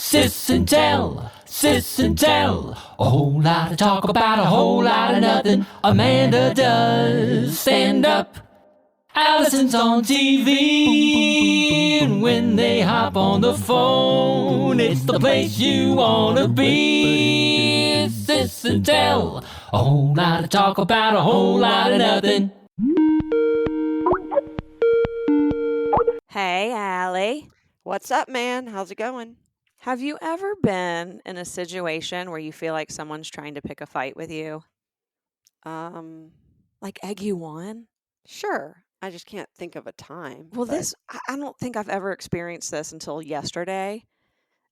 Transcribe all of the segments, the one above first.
Sis and tell, a whole lot of talk about a whole lot of nothing. Amanda does stand up. Alison's on TV, and when they hop on the phone, it's the place you wanna be. Sis and tell, a whole lot of talk about a whole lot of nothing. Hey, Allie. What's up, man? How's it going? Have you ever been in a situation where you feel like someone's trying to pick a fight with you? Like egg you on? Sure. I just can't think of a time. Well, but- I don't think I've ever experienced this until yesterday.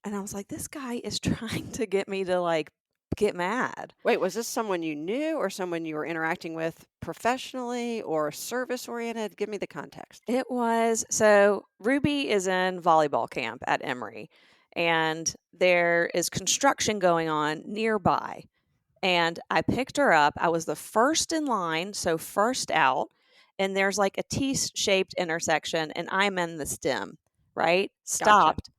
And I was like, this guy is trying to get me to get mad. Wait, was this someone you knew or someone you were interacting with professionally or service oriented? Give me the context. It was, so Ruby is in volleyball camp at Emory, and there is construction going on nearby. And I picked her up. I was the first in line, so first out. And there's like a T-shaped intersection, and I'm in the stem, right? Stopped.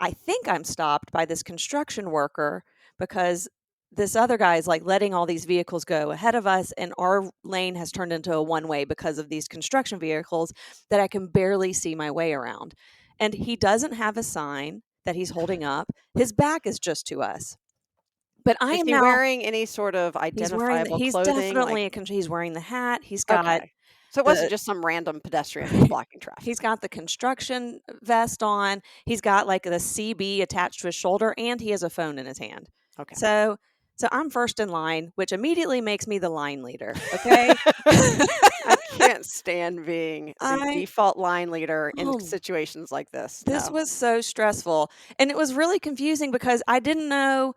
I think I'm stopped by this construction worker because this other guy is like letting all these vehicles go ahead of us, and our lane has turned into a one-way because of these construction vehicles that I can barely see my way around. And he doesn't have a sign that he's holding up. His back is just to us. But I Is am he now wearing any sort of he's wearing identifiable he's clothing? definitely he's wearing the hat. He's got Okay. So it wasn't just some random pedestrian who's blocking traffic. he's got the construction vest on. He's got like the CB attached to his shoulder, and he has a phone in his hand. Okay. So I'm first in line, which immediately makes me the line leader. Okay. I can't stand being the default line leader in situations like this. This was so stressful. And it was really confusing because I didn't know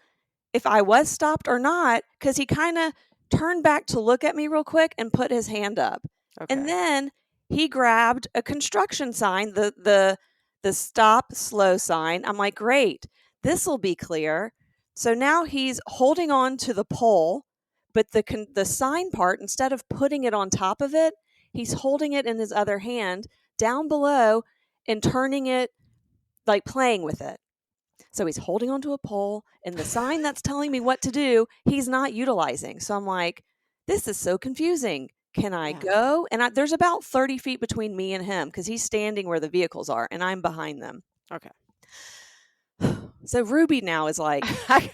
if I was stopped or not, because he kind of turned back to look at me real quick and put his hand up. Okay. And then he grabbed a construction sign, the stop slow sign. I'm like, great, this will be clear. So now he's holding on to the pole, but the sign part, instead of putting it on top of it, he's holding it in his other hand down below and turning it, like playing with it. So he's holding onto a pole, and the sign that's telling me what to do, he's not utilizing. So I'm like, this is so confusing. Can I go? And there's about 30 feet between me and him because he's standing where the vehicles are, and I'm behind them. Okay. So Ruby now is like, I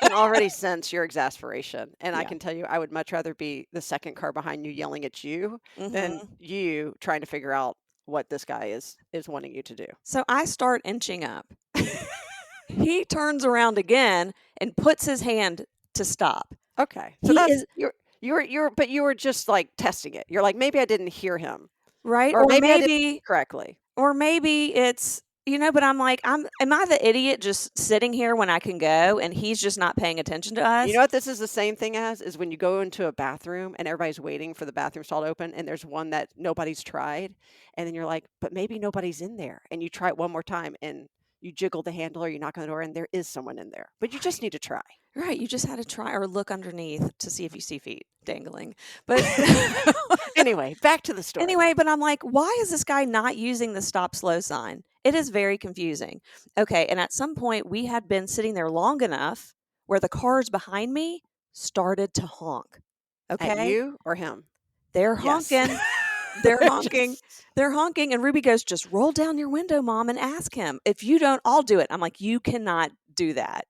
can already sense your exasperation. And I can tell you, I would much rather be the second car behind you yelling at you than you trying to figure out what this guy is wanting you to do. So I start inching up. He turns around again and puts his hand to stop. Okay. So but you were just like testing it. You're like, maybe I didn't hear him. Right. Or maybe I didn't correctly. Or maybe it's, but I'm like, am I the idiot just sitting here when I can go and he's just not paying attention to us? You know what this is the same thing as is when you go into a bathroom and everybody's waiting for the bathroom stall to open and there's one that nobody's tried. And then you're like, but maybe nobody's in there. And you try it one more time and you jiggle the handle or you knock on the door and there is someone in there. But you just need to try. Right. You just had to try or look underneath to see if you see feet dangling. But anyway, back to the story. Anyway, but I'm like, why is this guy not using the stop slow sign? It is very confusing. Okay. And at some point we had been sitting there long enough where the cars behind me started to honk. Okay. At you or him? They're honking. Yes. They're honking. They're honking. And Ruby goes, just roll down your window, Mom, and ask him. If you don't, I'll do it. I'm like, you cannot do that.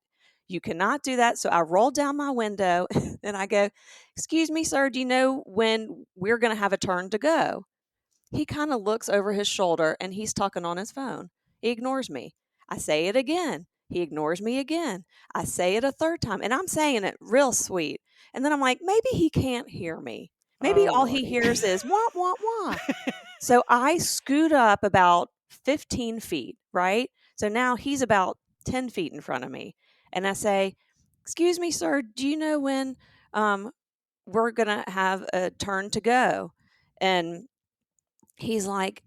You cannot do that. So I roll down my window and I go, excuse me, sir, do you know when we're going to have a turn to go? He kind of looks over his shoulder and he's talking on his phone. He ignores me. I say it again. He ignores me again. I say it a third time and I'm saying it real sweet. And then I'm like, maybe he can't hear me. Maybe all he hears is wah, wah, wah. So I scoot up about 15 feet, right? So now he's about 10 feet in front of me. And I say, excuse me, sir, do you know when we're going to have a turn to go? And he's like,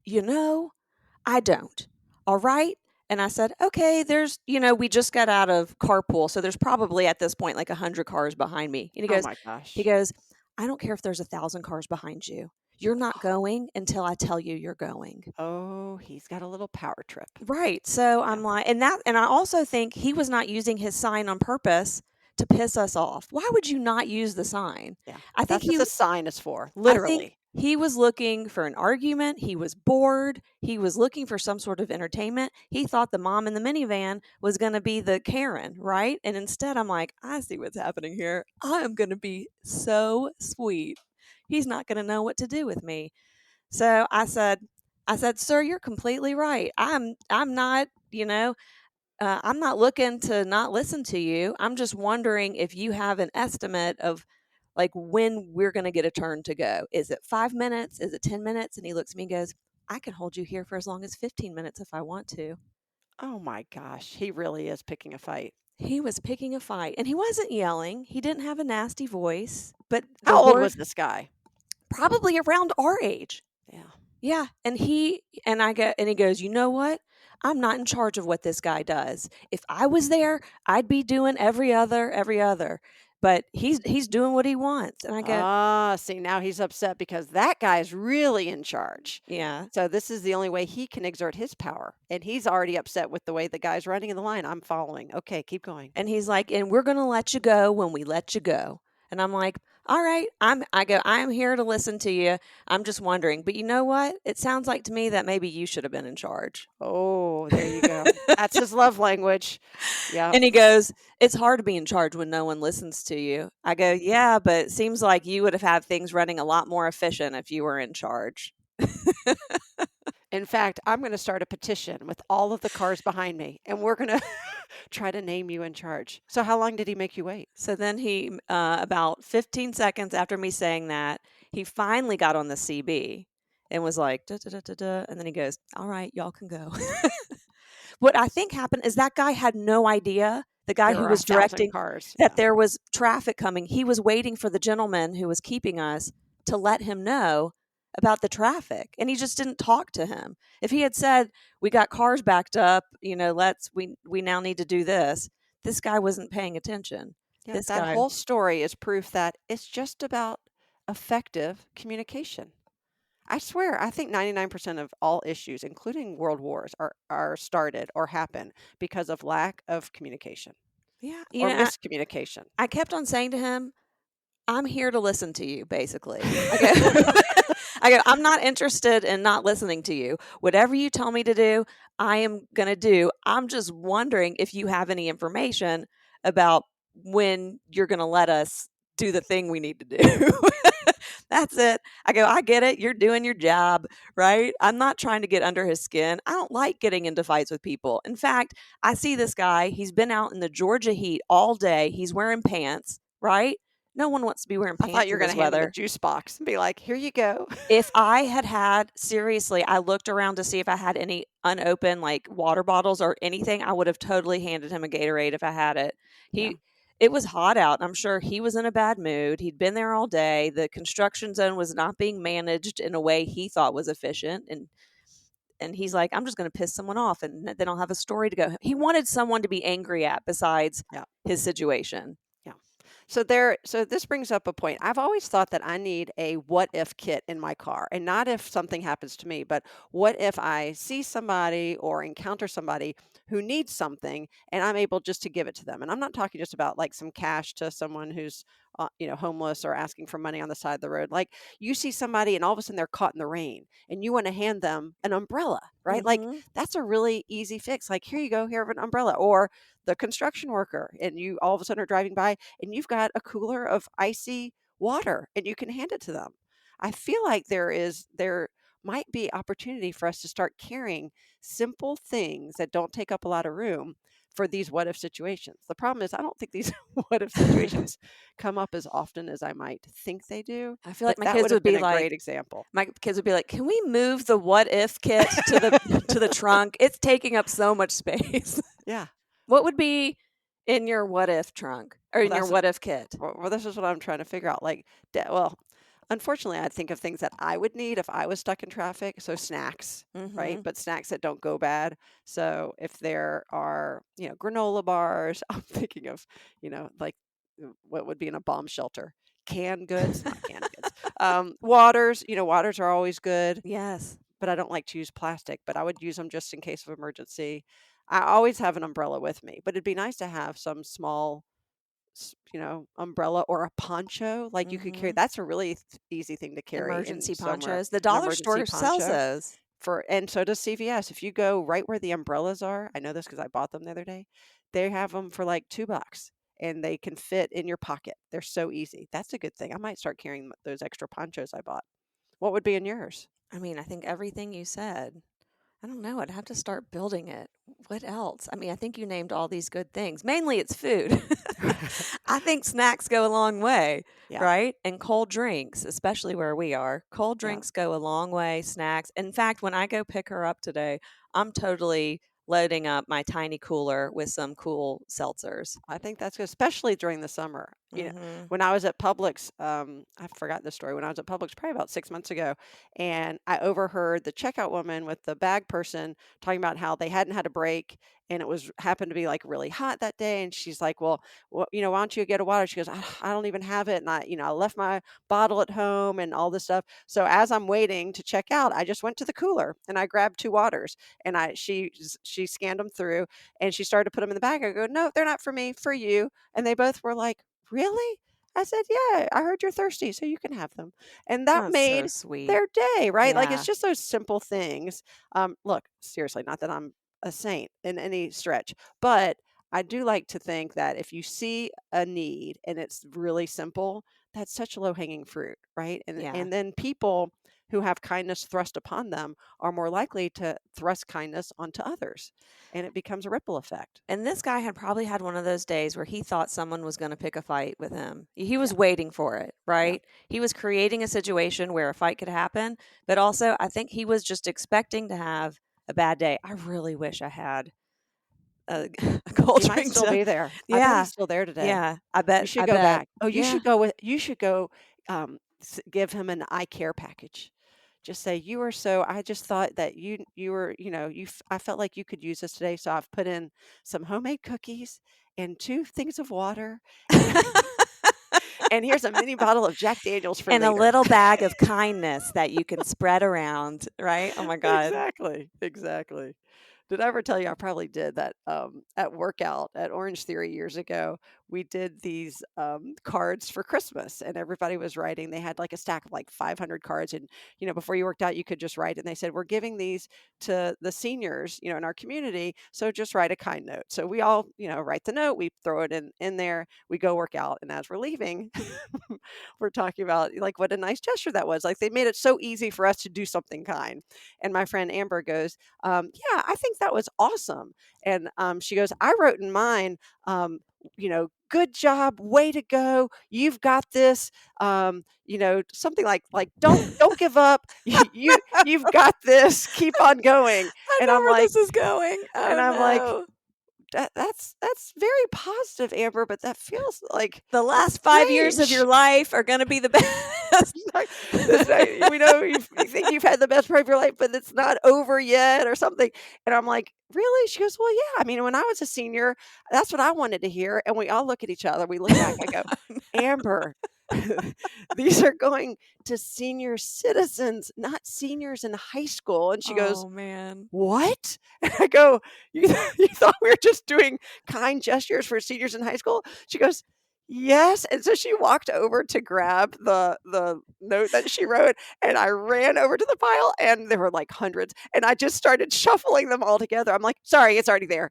I don't. All right. And I said, okay, we just got out of carpool. So there's probably at this point like 100 cars behind me. And he goes, oh my gosh. He goes, I don't care if there's 1,000 cars behind you. you're not going until I tell you you're going. Oh, he's got a little power trip. Right. So Yeah. I'm like, and I also think he was not using his sign on purpose to piss us off. Why would you not use the sign? Yeah. I think That's what he the sign is for, I think literally. he was looking for an argument. He was bored. He was looking for some sort of entertainment. He thought the mom in the minivan was going to be the Karen, right? And instead, I'm like, I see what's happening here. I am going to be so sweet. He's not going to know what to do with me. So I said, sir, you're completely right. I'm not, I'm not looking to not listen to you. I'm just wondering if you have an estimate of like when we're going to get a turn to go. Is it 5 minutes? Is it 10 minutes? And he looks at me and goes, I can hold you here for as long as 15 minutes if I want to. Oh my gosh, he really is picking a fight. He was picking a fight and he wasn't yelling. He didn't have a nasty voice, but the How old word was this guy? probably around our age. Yeah. Yeah, and he goes, "You know what? I'm not in charge of what this guy does. If I was there, I'd be doing every other. But he's doing what he wants." And I go, Ah, see, now he's upset because that guy's really in charge. "Yeah." So this is the only way he can exert his power. And he's already upset with the way the guy's running in the line. I'm following. Okay, keep going. And he's like, "And we're going to let you go when we let you go." And I'm like, "All right, I'm here to listen to you. I'm just wondering, but you know what? It sounds like to me that maybe you should have been in charge." Oh, there you go. That's his love language. Yeah. And he goes, "It's hard to be in charge when no one listens to you." I go, "Yeah, but it seems like you would have had things running a lot more efficient if you were in charge." In fact, I'm going to start a petition with all of the cars behind me, and we're going to try to name you in charge. So how long did he make you wait? So then he, about 15 seconds after me saying that, he finally got on the CB and was like, "Da, da, da, da, da," and then he goes, "All right, y'all can go." What I think happened is that guy had no idea, the guy There who were was 1,000 directing, cars. that Yeah. there was traffic coming. He was waiting for the gentleman who was keeping us to let him know about the traffic, and he just didn't talk to him. If he had said, "We got cars backed up, we now need to do this," this guy wasn't paying attention. Yeah, This that guy whole story is proof that it's just about effective communication. I swear, I think 99% of all issues, including world wars, are started or happen because of lack of communication Yeah, or miscommunication. I kept on saying to him, "I'm here to listen to you," basically. I go I'm not interested in not listening to you. Whatever you tell me to do, I am gonna do. I'm just wondering if you have any information about when you're gonna let us do the thing we need to do. That's it. I go, "I get it. You're doing your job," right? I'm not trying to get under his skin. I don't like getting into fights with people. In fact, I see this guy, he's been out in the Georgia heat all day. He's wearing pants, right? No one wants to be wearing I thought pants you were in going this to hand him a weather. juice box and be like, here you go. If I had seriously, I looked around to see if I had any unopened like water bottles or anything, I would have totally handed him a Gatorade if I had it. Yeah. It was hot out. I'm sure he was in a bad mood. He'd been there all day. The construction zone was not being managed in a way he thought was efficient. And he's like, "I'm just going to piss someone off and then I'll have a story to go." He wanted someone to be angry at besides Yeah. his situation. Yeah. So this brings up a point. I've always thought that I need a what if kit in my car, and not if something happens to me, but what if I see somebody or encounter somebody who needs something and I'm able just to give it to them. And I'm not talking just about like some cash to someone who's homeless or asking for money on the side of the road. Like you see somebody and all of a sudden they're caught in the rain and you want to hand them an umbrella, right? Like Mhm. that's a really easy fix. Like here you go, here have an umbrella. Or the construction worker, and you all of a sudden are driving by and you've got a cooler of icy water and you can hand it to them. I feel like there might be opportunity for us to start carrying simple things that don't take up a lot of room for these what if situations. The problem is I don't think these what if situations come up as often as I might think they do. I feel But like my that kids would have would be been a like, great example. "Can we move the what if kit to the to the trunk? It's taking up so much space." Yeah. What would be in your what if trunk or Well, in your that's what if kit? well, this is what I'm trying to figure out. Like, unfortunately, I think of things that I would need if I was stuck in traffic. So snacks, right? Mhm. But snacks that don't go bad. So if there are, granola bars, I'm thinking of, like what would be in a bomb shelter. Canned goods, not canned goods. Waters, waters are always good, Yes. but I don't like to use plastic, but I would use them just in case of emergency. I always have an umbrella with me, but it'd be nice to have some small, umbrella or a poncho. Like you could carry, Hmm. that's a really easy thing to carry in Emergency somewhere, ponchos. The an dollar emergency store sells poncho. those. And so does CVS. If you go right where the umbrellas are, I know this because I bought them the other day. They have them for like $2 and they can fit in your pocket. They're so easy. That's a good thing. I might start carrying those extra ponchos I bought. What would be in yours? I mean, I think everything you said. I don't know. I'd have to start building it. What else? I mean, I think you named all these good things. Mainly it's food. I think snacks go a long way, Yeah, right? And cold drinks, especially where we are. Cold yeah. drinks go a long way, snacks. In fact, when I go pick her up today, I'm totally loading up my tiny cooler with some cool seltzers. I think that's good, especially during the summer. Mhm. When I was at Publix, I forgot the story. When I was at Publix, probably about 6 months ago, and I overheard the checkout woman with the bag person talking about how they hadn't had a break, and it was happened to be like really hot that day. And she's like, "Well, why don't you get a water?" She goes, "I don't even have it, and I left my bottle at home and all this stuff." So as I'm waiting to check out, I just went to the cooler and I grabbed 2 waters, and she scanned them through and she started to put them in the bag. I go, "No, they're not for me, for you." And they both were like, "Really?" I said, "Yeah, I heard you're thirsty, so you can have them." And that That's so made sweet. their day, right? Like it's Yeah. just those simple things. Look, seriously, not that I'm a saint in any stretch, but I do like to think that if you see a need and it's really simple, that's such low hanging fruit, right? And Yeah. and then people who have kindness thrust upon them are more likely to thrust kindness onto others, and it becomes a ripple effect. And this guy had probably had one of those days where he thought someone was going to pick a fight with him. He Yeah, was waiting for it, yeah. right? He was creating a situation where a fight could happen, but also I think he was just expecting to have a bad day. I really wish I had a, a cold He might drink still to, be there. I bet yeah, he's still there today. yeah. I You bet, should I go bet, back. Oh, yeah. you should go, give him an eye care package. Just say, "You are so I just thought that you were, I felt like you could use this today, so I've put in some homemade cookies and 2 things of water, and and here's a mini bottle of Jack Daniels for And a later." little bag of kindness that you can spread around, right? Oh my God. Exactly, exactly. Did I ever tell you I probably did that, at workout at Orange Theory years ago, we did these, cards for Christmas, and everybody was writing. They had, like, a stack of, like, 500 cards, and, before you worked out, you could just write, and they said, "We're giving these to the seniors, in our community, so just write a kind note." So we all, write the note, we throw it in there, we go work out, and as we're leaving, we're talking about, like, what a nice gesture that was. Like, they made it so easy for us to do something kind, and my friend Amber goes, "Yeah, I think that was awesome." And she goes, "I wrote in mine, good job, way to go, you've got this." Something like don't give up. You've got this. Keep on going. I And know I'm where like, this is going. and Oh I'm like, no. that's very positive, Amber, but that feels like The that's last 5 years of your strange. life are gonna be the best. Like, that's right. We know you think you've had the best part of your life, but it's not over yet or something. And I'm like, "Really?" She goes, "Well, yeah. I mean, when I was a senior, that's what I wanted to hear." And we all look at each other. We look back. I go, "Amber, these are going to senior citizens, not seniors in high school." And she goes, Oh, man. "What?" And I go, "You, you thought we were just doing kind gestures for seniors in high school?" She goes, "Yes." And so she walked over to grab the note that she wrote, and I ran over to the pile, and there were like hundreds, and I just started shuffling them all together. I'm like, "Sorry, it's already there."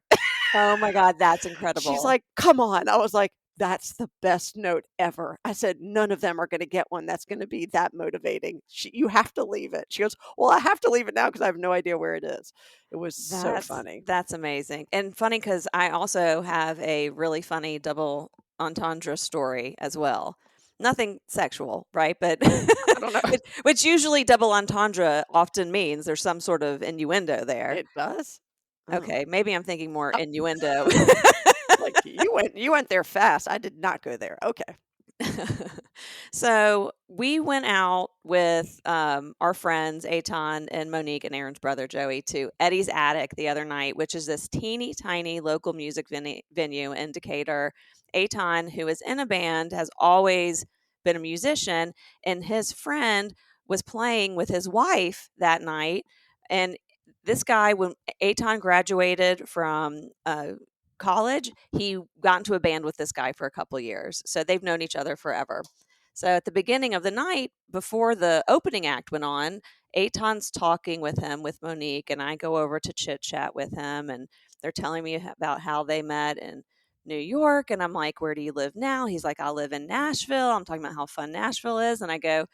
Oh my god, that's She's incredible. like, "Come on." I was like, "That's the best note ever." I said, "None of them are gonna get one that's gonna be that motivating. You have to leave it." She goes, "Well, I have to leave it now because I have no idea where it is." It was so That's funny. that's amazing. And funny because I also have a really funny double entendre story as well. Nothing sexual, right? But I don't know. which usually double entendre often means there's some sort of innuendo there. It does? Oh. Okay, maybe I'm thinking more Oh, innuendo. like, you went there fast. I did not go there. Okay. So we went out with our friends Aton and Monique and Aaron's brother Joey to Eddie's Attic the other night, which is this teeny tiny local music venue in Decatur. Aton, who is in a band, has always been a musician, and his friend was playing with his wife that night. And this guy, when Aton graduated from college, he got into a band with this guy for a couple years. So they've known each other forever. So at the beginning of the night, before the opening act went on, Aton's talking with him with Monique, and I go over to chit chat with him, and they're telling me about how they met in New York. And I'm like, where do you live now? He's like, I live in Nashville. I'm talking about how fun Nashville is. And I go,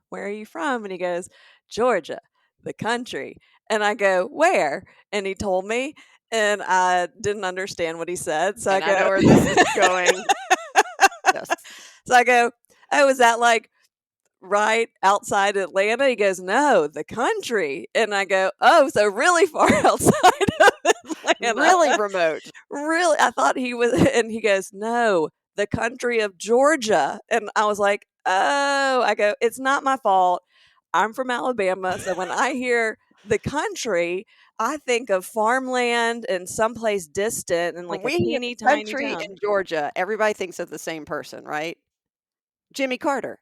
where are you from? And he goes, Georgia, the country. And I go, where? And he told me, and I didn't understand what he said. So And I go, I know where this is going. Yes. So I go, oh, is that like right outside Atlanta? He goes, no, the country. And I go, oh, so really far outside of Atlanta. Really remote. Really? I thought he was, and he goes, no, the country of Georgia. And I was like, oh, I go, it's not my fault. I'm from Alabama. So when I hear the country, I think of farmland and someplace distant and like When a we hear teeny tiny country town. in Georgia, everybody thinks of the same person, right? Jimmy Carter.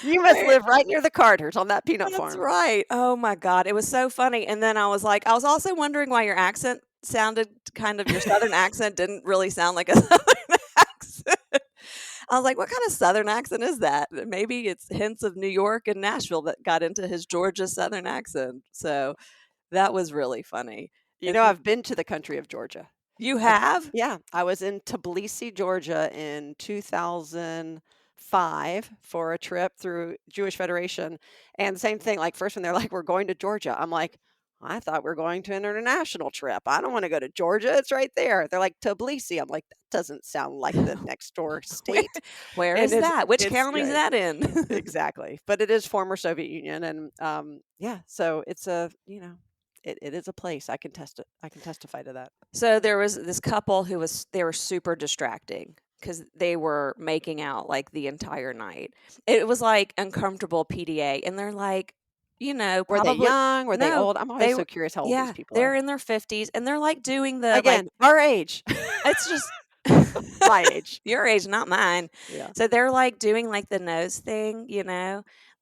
You must live right near the Carters on that peanut That's farm. right. Oh my God. It was so funny. And then I was like, I was also wondering why your accent sounded kind of, your Southern accent didn't really sound like a Southern accent. I was like, what kind of Southern accent is that? Maybe it's hints of New York and Nashville that got into his Georgia Southern accent. So that was really funny. You know, I've been to the country of Georgia. You have? Yeah, I was in Tbilisi, Georgia in 2005 for a trip through Jewish Federation. And same thing, like first when they're like, we're going to Georgia, I'm like, I thought we are going to an international trip. I don't want to go to Georgia. It's right there. They're like, Tbilisi. I'm like, that doesn't sound like the next door state. Where And is that? Which it's county is great. that in? Exactly. But it is former Soviet Union. And yeah, so it's a, it is a place. I can testify to that. So there was this couple who they were super distracting because they were making out like the entire night. It was like uncomfortable PDA, and they're like, Were probably they young? Were they no, old? I'm always they so were- curious how old yeah, these people they're are. in their 50s, and they're like doing the Again, our age. it's just My age. your age, not mine. Yeah. So they're like doing like the nose thing,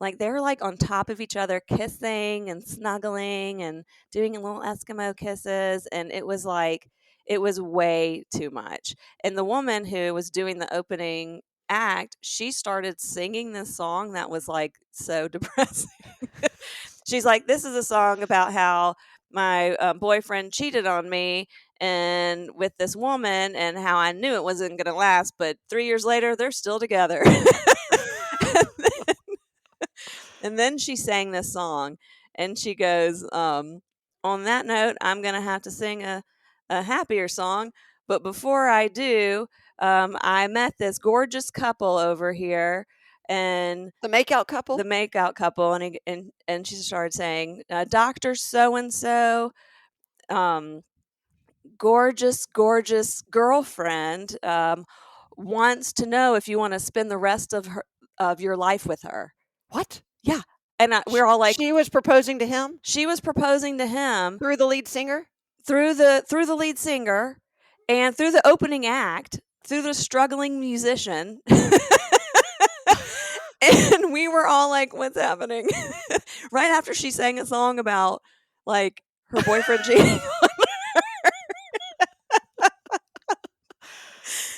like they're like on top of each other, kissing and snuggling and doing little Eskimo kisses. And it was way too much. And the woman who was doing the opening act, she started singing this song that was like so depressing. She's like, this is a song about how my boyfriend cheated on me and with this woman and how I knew it wasn't going to last, but 3 years later they're still together. And then she sang this song and she goes, on that note, I'm going to have to sing a happier song. But before I do, I met this gorgeous couple over here, and The makeout couple? the makeout couple, and she started saying, Dr. So-and-so, gorgeous girlfriend, wants to know if you want to spend the rest of your life with her. What? Yeah. And we're all like, She was proposing to him she was proposing to him through the lead singer? through the lead singer and through the opening act, through the struggling musician. And we were all like, what's happening? Right after she sang a song about like her boyfriend cheating.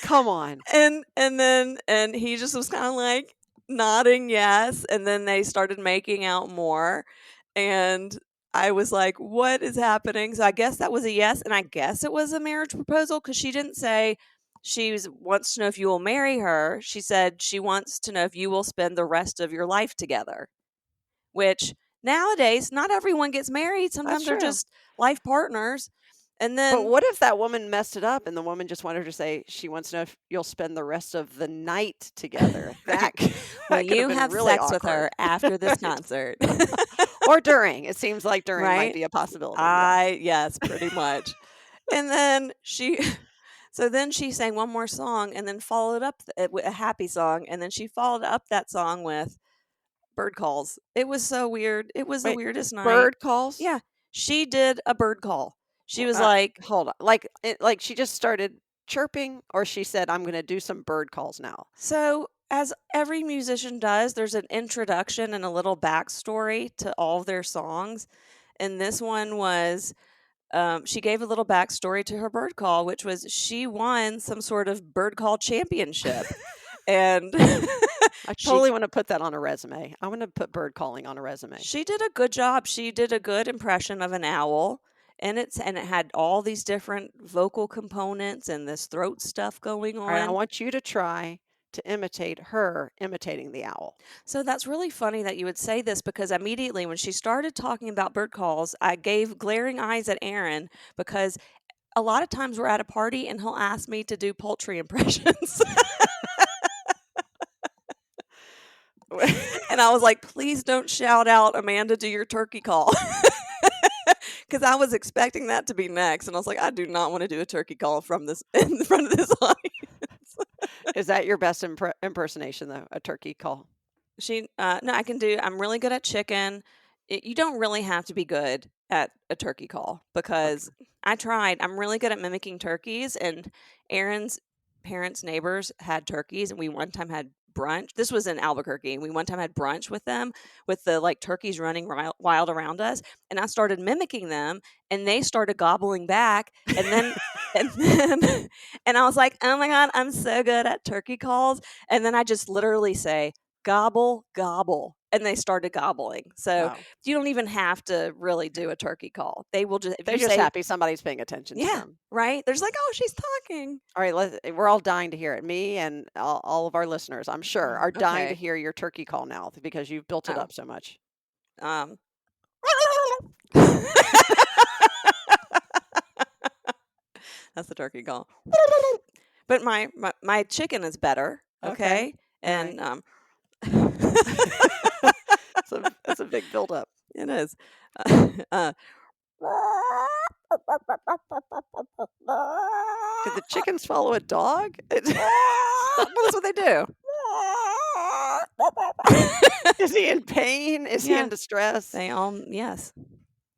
Come on. And he just was kind of like nodding yes, and then they started making out more, and I was like, what is happening? So I guess that was a yes, and I guess it was a marriage proposal because she didn't say wants to know if you will marry her. She said she wants to know if you will spend the rest of your life together, which nowadays not everyone gets married. Sometimes they're true. just life partners. And then But what if that woman messed it up and the woman just wanted her to say she wants to know if you'll spend the rest of the night together? That will that could you been have really sex with her awkward. after this concert? Or during. It seems like during Right? might be a possibility. Yeah. Yes, pretty much. And then she sang one more song and then followed up with a happy song, and then she followed up that song with bird calls. It was so weird. It was the Wait, weirdest night. bird calls? Yeah, she did a bird call. She was like, hold on. Like she just started chirping, or she said, I'm going to do some bird calls now. so as every musician does, there's an introduction and a little backstory to all of their songs. And this one was she gave a little backstory to her bird call, which was she won some sort of bird call championship. And I she totally want to put that on a resume. I want to put bird calling on a resume. she did a good job. She did a good impression of an owl. And it had all these different vocal components and this throat stuff going All right, I on. want you to try to imitate her imitating the owl. So that's really funny that you would say this, because immediately when she started talking about bird calls, I gave glaring eyes at Aaron, because a lot of times we're at a party and he'll ask me to do poultry impressions. And I was like, please don't shout out, Amanda, do your turkey call. Because I was expecting that to be next. And I was like, I do not want to do a turkey call from this in front of this audience. Is that your best impersonation, though? A turkey call? No, I can do, I'm really good at chicken. You don't really have to be good at a turkey call, because I tried. I'm really good at mimicking turkeys, and Aaron's parents' neighbors had turkeys, and we one time had brunch. This was in Albuquerque, and we one time had brunch with them, with the like turkeys running wild around us, and I started mimicking them, and they started gobbling back, and then and I was like, oh my god, I'm so good at turkey calls, and then I just literally say, gobble, gobble. And they started gobbling. So Wow. you don't even have to really do a turkey call. They will just, if They're you just say, happy somebody's paying attention to yeah, them. right? There's like, oh, she's talking. All right, we're all dying to hear it. Me and all of our listeners, I'm sure, are dying to Okay. hear your turkey call now because you've built it Oh. up so much. That's the turkey call. But my chicken is better. Okay. And That's a big buildup. it is. Did the chicken swallow a dog? Well, that's what they do. Is he in pain? Is he Yeah. in distress? They all, yes,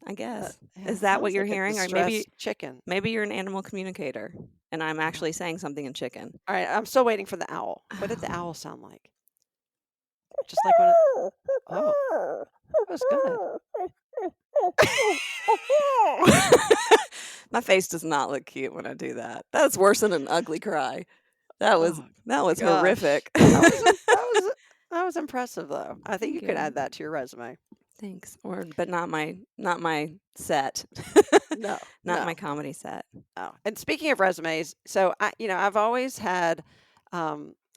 I guess. Yeah, Is that what sounds you're like a hearing? Or distressed chicken. maybe you're an animal communicator and I'm actually saying something in chicken. All right, I'm still waiting for the owl. What did the owl sound like? Just like when oh, that was good. My face does not look cute when I do that. That's worse than an ugly cry. That was gosh. horrific. That was impressive, though. I think you could add that to your resume. Thanks. But not my set. No, not my comedy set. Oh, and speaking of resumes, so I've always had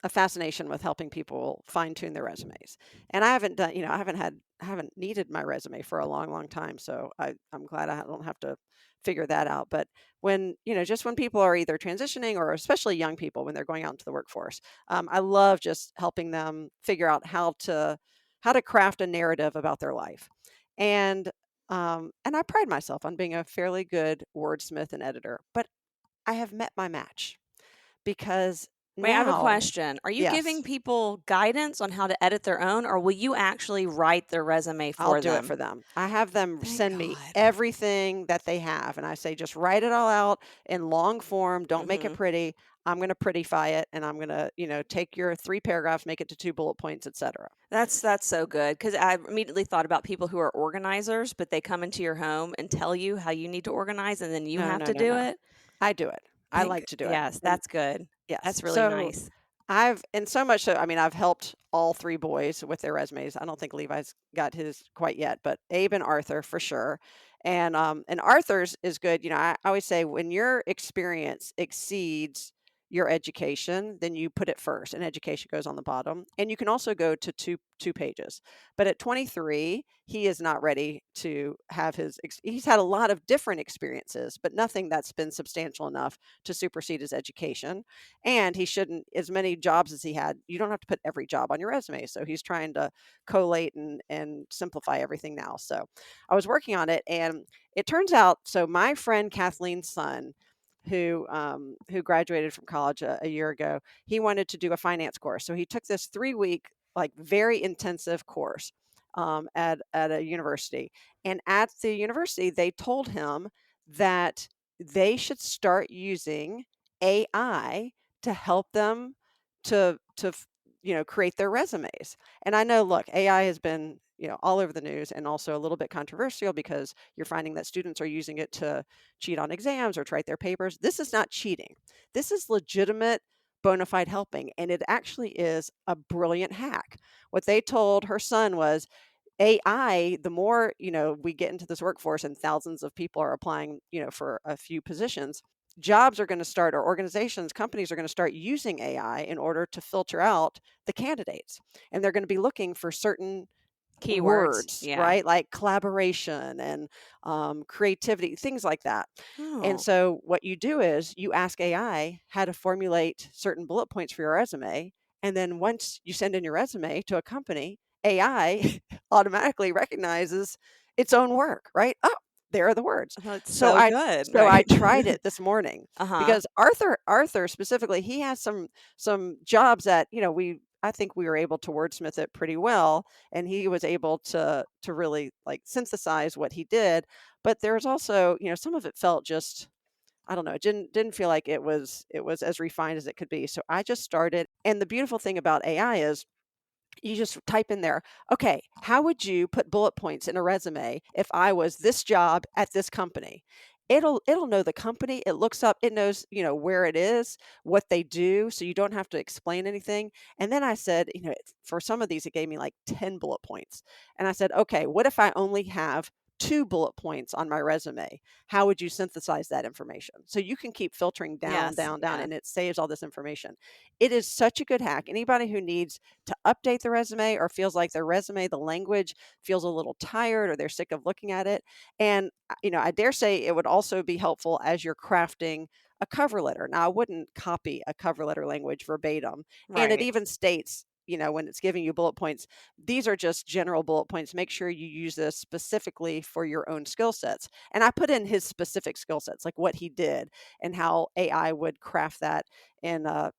a fascination with helping people fine tune their resumes, and I haven't done, I haven't needed my resume for a long, long time. So I'm glad I don't have to figure that out. But when just when people are either transitioning, or especially young people when they're going out into the workforce, I love just helping them figure out how to craft a narrative about their life, and I pride myself on being a fairly good wordsmith and editor, but I have met my match because Wait, I have a now, question. Are you yes, giving people guidance on how to edit their own, or will you actually write their resume for I'll them? do it for them. I have them Thank send me God. everything that they have, and I say, just write it all out in long form. Don't make it Mhm. pretty. I'm going to prettify it, and I'm going to, take your 3 paragraphs, make it to 2 bullet points, etc. That's so good, because I immediately thought about people who are organizers, but they come into your home and tell you how you need to organize, and then you have to do it. I do it. I like to do it. Yes, that's good. Yes. That's really So nice. and so much so, I've helped all 3 boys with their resumes. I don't think Levi's got his quite yet, but Abe and Arthur for sure. And Arthur's is good. I always say, when your experience exceeds your education, then you put it first, and education goes on the bottom. And you can also go to two pages. But at 23, he is not ready to have he's had a lot of different experiences, but nothing that's been substantial enough to supersede his education. And he shouldn't, as many jobs as he had, you don't have to put every job on your resume. So he's trying to collate and simplify everything now. So I was working on it, and it turns out, so my friend Kathleen's son, who graduated from college a year ago, he wanted to do a finance course. So he took this 3-week, like, very intensive course at a university. And at the university, they told him that they should start using AI to help them to create their resumes. And I know, look, AI has been, all over the news and also a little bit controversial because you're finding that students are using it to cheat on exams or to write their papers. This is not cheating. This is legitimate bona fide helping, and it actually is a brilliant hack. What they told her son was, AI, the more, we get into this workforce and thousands of people are applying, for a few positions, jobs are going to start, or organizations, companies are going to start using AI in order to filter out the candidates. And they're going to be looking for certain Keywords. words, Yeah. right? Like collaboration and creativity, things like that. And Oh. so what you do is you ask AI how to formulate certain bullet points for your resume. And then once you send in your resume to a company, AI automatically recognizes its own work, right? Oh, there are the words. Oh, it's So so I good, so I right? tried it this morning Uh-huh. because Arthur specifically, he has some jobs that, I think we were able to wordsmith it pretty well, and he was able to really like synthesize what he did. But there's also, some of it felt just, I don't know, it didn't feel like it was as refined as it could be. So I just started, and the beautiful thing about AI is you just type in there, okay, how would you put bullet points in a resume if I was this job at this company? It'll know the company. It looks up, it knows, where it is, what they do, so you don't have to explain anything. And then I said, for some of these, it gave me like 10 bullet points. And I said, okay, what if I only have 2 bullet points on my resume? How would you synthesize that information? So you can keep filtering down, Yes, down, down, yeah. and it saves all this information. It is such a good hack. Anybody who needs to update the resume or feels like their resume, the language feels a little tired or they're sick of looking at it. And, I dare say it would also be helpful as you're crafting a cover letter. Now, I wouldn't copy a cover letter language verbatim. And it Right. even states, when it's giving you bullet points, these are just general bullet points. Make sure you use this specifically for your own skill sets. And I put in his specific skill sets, like what he did and how AI would craft that in a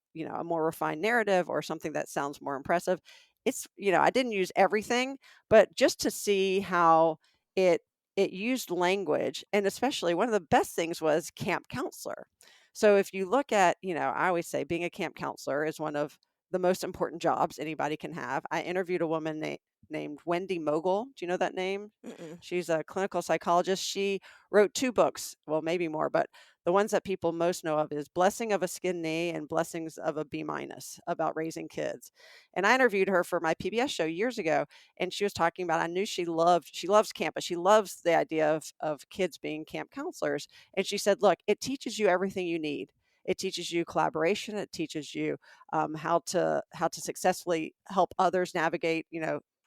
more refined narrative or something that sounds more impressive. It's, I didn't use everything, but just to see how it it used language, and especially one of the best things was camp counselor. So if you look at, I always say being a camp counselor is one of the most important jobs anybody can have. I interviewed a woman named Wendy Mogul. Do you know that name? Mm-mm. She's a clinical psychologist. She wrote 2 books, well, maybe more, but the ones that people most know of is Blessing of a Skin Knee and Blessings of a B minus, about raising kids. And I interviewed her for my PBS show years ago, and she was talking about, I knew she loves camp, but she loves the idea of kids being camp counselors. And she said, look, it teaches you everything you need. It teaches you collaboration. It teaches you how to successfully help others navigate,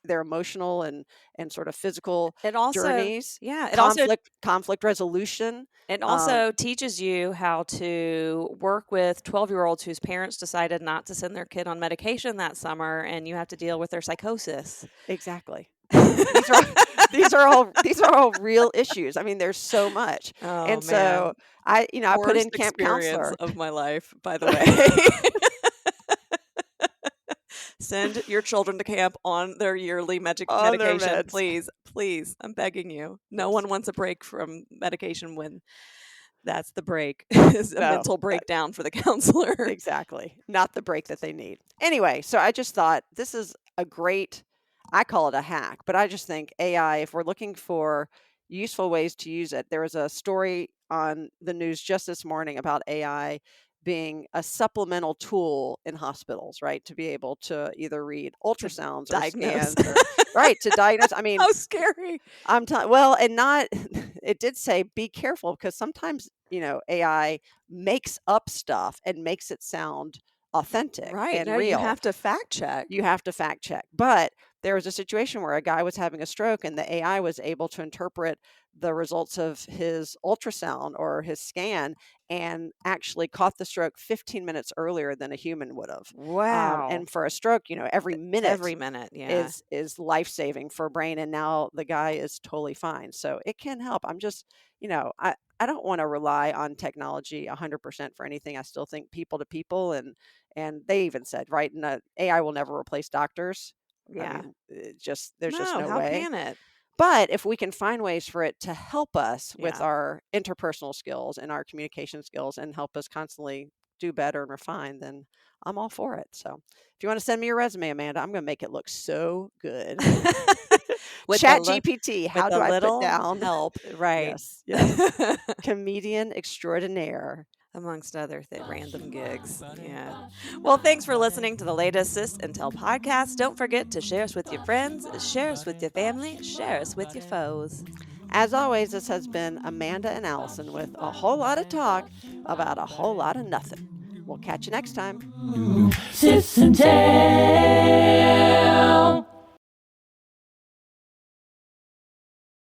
their emotional and sort of physical It also, journeys, yeah, it also conflict resolution. it also teaches you how to work with 12-year-olds whose parents decided not to send their kid on medication that summer, and you have to deal with their psychosis. Exactly. These are these are all real issues. I mean, there's so much. Oh, And so I put in worst camp experience counselor. of my life, by the way. Send your children to camp on their yearly On their medication, meds. please. Please, I'm begging you. No one wants a break from medication when that's the break. Is a No, mental breakdown for the counselor. exactly. Not the break that they need. Anyway, so I just thought this is a great, I call it a hack, but I just think AI, if we're looking for useful ways to use it, there was a story on the news just this morning about AI being a supplemental tool in hospitals, right? To be able to either read ultrasounds or diagnose. scans, right? To diagnose. I mean, How scary. I'm telling, well, and not, it did say be careful because sometimes, AI makes up stuff and makes it sound authentic Right. and No, you real. have to fact check. You have to fact check. But there was a situation where a guy was having a stroke and the AI was able to interpret the results of his ultrasound or his scan and actually caught the stroke 15 minutes earlier than a human would have. Wow. And for a stroke, every Every minute minute, yeah. is life-saving for a brain, and now the guy is totally fine. So it can help. I'm just, I don't want to rely on technology 100% for anything. I still think people to people, and they even said, right, and AI will never replace doctors. I Yeah. mean, there's just No, no how way. can it? But if we can find ways for it to help us with Yeah. our interpersonal skills and our communication skills and help us constantly do better and refine, then I'm all for it. So if you want to send me your resume, Amanda, I'm going to make it look so good. With Chat a li- GPT, how with do a I put little down? help, right? Yes. Comedian extraordinaire. Amongst other random gigs. Yeah. Well, thanks for listening to the latest Sis and Tell podcast. Don't forget to share us with your friends, share us with your family, share us with your foes. As always, this has been Amanda and Allison with a whole lot of talk about a whole lot of nothing. We'll catch you next time. Sis and Tell.